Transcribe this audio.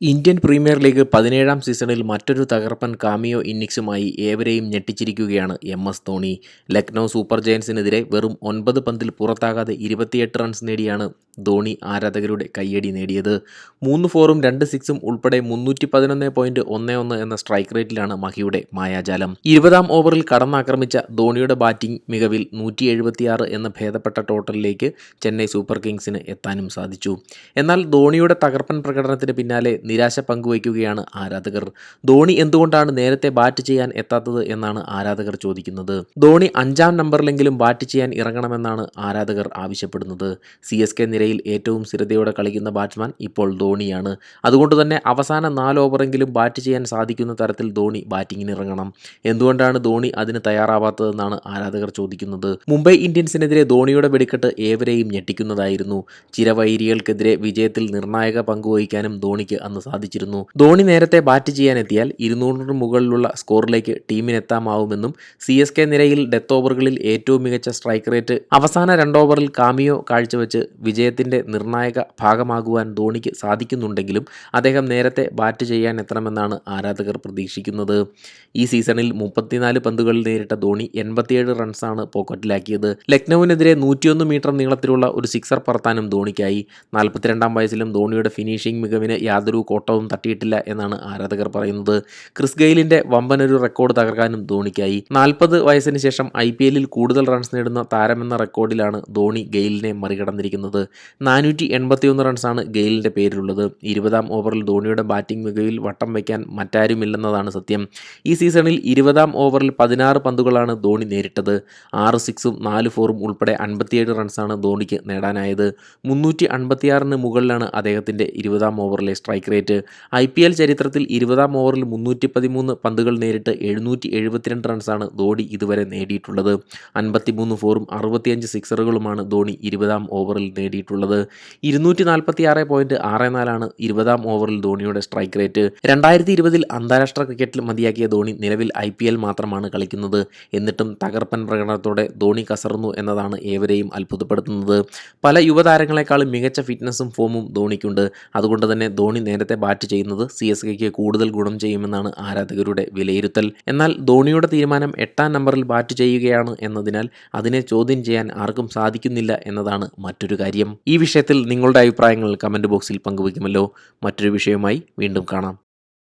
Indian premier league 17ാം സീസണിൽ മറ്റൊരു തകർപ്പൻ കാമിയോ ഇന്നിംഗ്സുമായി ഏവരെയും ഞെട്ടിച്ചിരിക്കുകയാണ് എം.എസ്. ധോണി. ലക്നൗ സൂപ്പർ ജയൻസിനെതിരെ വെറും 9 പന്തിൽ പുറത്താകാതെ 28 റൺസ് നേടിയാണ് ധോണി ആരാധകരുടെ കയ്യടി നേടിയത്. 3 ഫോറും 2 സിക്സും ഉൾപ്പെടെ 311.11 എന്ന സ്ട്രൈക്ക് റേറ്റിലാണ് മഹിയുടെ മായാജാലം. 20ാം ഓവറിൽ കടന്നാക്രമിച്ച ധോണിയുടെ ബാറ്റിംഗ് മികവിൽ 176 എന്ന ഭേദപ്പെട്ട ടോട്ടലിലേക്ക് ചെന്നൈ സൂപ്പർ കിങ്സിന് എത്താനും സാധിച്ചു. എന്നാൽ ധോണിയുടെ തകർപ്പൻ പ്രകടനത്തിന് പിന്നാലെ നിരാശ പങ്കുവയ്ക്കുകയാണ് ആരാധകർ. ധോണി എന്തുകൊണ്ടാണ് നേരത്തെ ബാറ്റ് ചെയ്യാൻ എത്താത്തത് എന്നാണ് ആരാധകർ ചോദിക്കുന്നത്. ധോണി 5ാം നമ്പറിലെങ്കിലും ബാറ്റ് ചെയ്യാൻ ഇറങ്ങണമെന്നാണ് ആരാധകർ ആവശ്യപ്പെടുന്നത്. CSK നിരയിൽ ഏറ്റവും സ്ഥിരതയോടെ കളിക്കുന്ന ബാറ്റ്സ്മാൻ ഇപ്പോൾ ധോണിയാണ്. അതുകൊണ്ടുതന്നെ അവസാന 4 ഓവറെങ്കിലും ബാറ്റ് ചെയ്യാൻ സാധിക്കുന്ന തരത്തിൽ ധോണി ബാറ്റിങ്ങിന് ഇറങ്ങണം. എന്തുകൊണ്ടാണ് ധോണി അതിന് തയ്യാറാവാത്തതെന്നാണ് ആരാധകർ ചോദിക്കുന്നത്. മുംബൈ ഇന്ത്യൻസിനെതിരെ ധോണിയുടെ വെടിക്കെട്ട് ഏവരെയും ഞെട്ടിക്കുന്നതായിരുന്നു. ചിരവൈരികൾക്കെതിരെ വിജയത്തിൽ നിർണായക പങ്കുവഹിക്കാനും ധോണിക്ക് അന്ന് സാധിച്ചിരുന്നു. ധോണി നേരത്തെ ബാറ്റ് ചെയ്യാനെത്തിയാൽ 200 മുകളിലുള്ള സ്കോറിലേക്ക് ടീമിനെത്താമാവുമെന്നും CSK നിരയിൽ ഡെത്ത് ഓവറുകളിൽ ഏറ്റവും മികച്ച സ്ട്രൈക്ക് റേറ്റ് അവസാന 2 ഓവറിൽ കാമിയോ കാഴ്ചവെച്ച് വിജയത്തിന്റെ നിർണായക ഭാഗമാകുവാൻ ധോണിക്ക് സാധിക്കുന്നുണ്ടെങ്കിലും അദ്ദേഹം നേരത്തെ ബാറ്റ് ചെയ്യാൻ എത്തണമെന്നാണ് ആരാധകർ പ്രതീക്ഷിക്കുന്നത്. ഈ സീസണിൽ 34 പന്തുകളിൽ നേരിട്ട ധോണി 87 റൺസാണ് പോക്കറ്റിലാക്കിയത്. ലക്നൌവിനെതിരെ 101 മീറ്റർ നീളത്തിലുള്ള ഒരു സിക്സർ പറത്താനും ധോണിക്കായി. 42ാം വയസ്സിലും ധോണിയുടെ ഫിനിഷിംഗ് മികവിന് യാതൊരു കോട്ടവും തട്ടിയിട്ടില്ല എന്നാണ് ആരാധകർ പറയുന്നത്. Chris ഗെയിലിന്റെ വമ്പനൊരു record തകർക്കാനും ധോണിക്കായി. 40 വയസ്സിന് ശേഷം IPLൽ കൂടുതൽ റൺസ് നേടുന്ന താരമെന്ന റെക്കോർഡിലാണ് ധോണി ഗെയിലിനെ മറികടന്നിരിക്കുന്നത്. 481 റൺസാണ് ഗെയിലിന്റെ പേരിലുള്ളത്. 20ാം ഓവറിൽ ധോണിയുടെ ബാറ്റിംഗ് മികവിൽ വട്ടം വയ്ക്കാൻ മറ്റാരുമില്ലെന്നതാണ് സത്യം. ഈ സീസണിൽ 20ാം ഓവറിൽ 16 പന്തുകളാണ് ധോണി നേരിട്ടത്. 6 സിക്സും 4 ഫോറും ഉൾപ്പെടെ 57 റൺസാണ് ധോണിക്ക് നേടാനായത്. 356 മുകളിലാണ് അദ്ദേഹത്തിന്റെ 20ാം ഓവറിലെ സ്ട്രൈക്ക് റേറ്റ്. IPL ചരിത്രത്തിൽ 20ാം ഓവറിൽ 313 പന്തുകൾ നേരിട്ട് 772 റൺസാണ് ധോണി ഇതുവരെ നേടിയിട്ടുള്ളത്. 53 ഫോറും 65 സിക്സറുകളുമാണ് ധോണി 20ാം ഓവറിൽ നേടിയിട്ടുള്ളത്. 246.64 20ാം ഓവറിൽ ധോണിയുടെ സ്ട്രൈക്ക് റേറ്റ്. 2020 അന്താരാഷ്ട്ര ക്രിക്കറ്റിൽ മതിയാക്കിയ ധോണി നിലവിൽ IPL മാത്രമാണ് കളിക്കുന്നത്. എന്നിട്ടും തകർപ്പൻ പ്രകടനത്തോടെ ധോണി കസറുന്നു എന്നതാണ് ഏവരെയും അത്ഭുതപ്പെടുത്തുന്നത്. പല യുവതാരങ്ങളെക്കാളും മികച്ച ഫിറ്റ്നസും ഫോമും ധോണിക്കുണ്ട്. അതുകൊണ്ട് തന്നെ ധോണി നേരത്തെ ബാറ്റ് ചെയ്യുന്നത് CSKയ്ക്ക് കൂടുതൽ ഗുണം ചെയ്യുമെന്നാണ് ആരാധകരുടെ വിലയിരുത്തൽ. എന്നാൽ ധോണിയുടെ തീരുമാനം 8ാം നമ്പറിൽ ബാറ്റ് ചെയ്യുകയാണ് എന്നതിനാൽ അതിനെ ചോദ്യം ചെയ്യാൻ ആർക്കും സാധിക്കുന്നില്ല എന്നതാണ് മറ്റൊരു കാര്യം. ഈ വിഷയത്തിൽ നിങ്ങളുടെ അഭിപ്രായങ്ങൾ കമന്റ് ബോക്സിൽ പങ്കുവയ്ക്കുമല്ലോ. മറ്റൊരു വിഷയവുമായി വീണ്ടും കാണാം.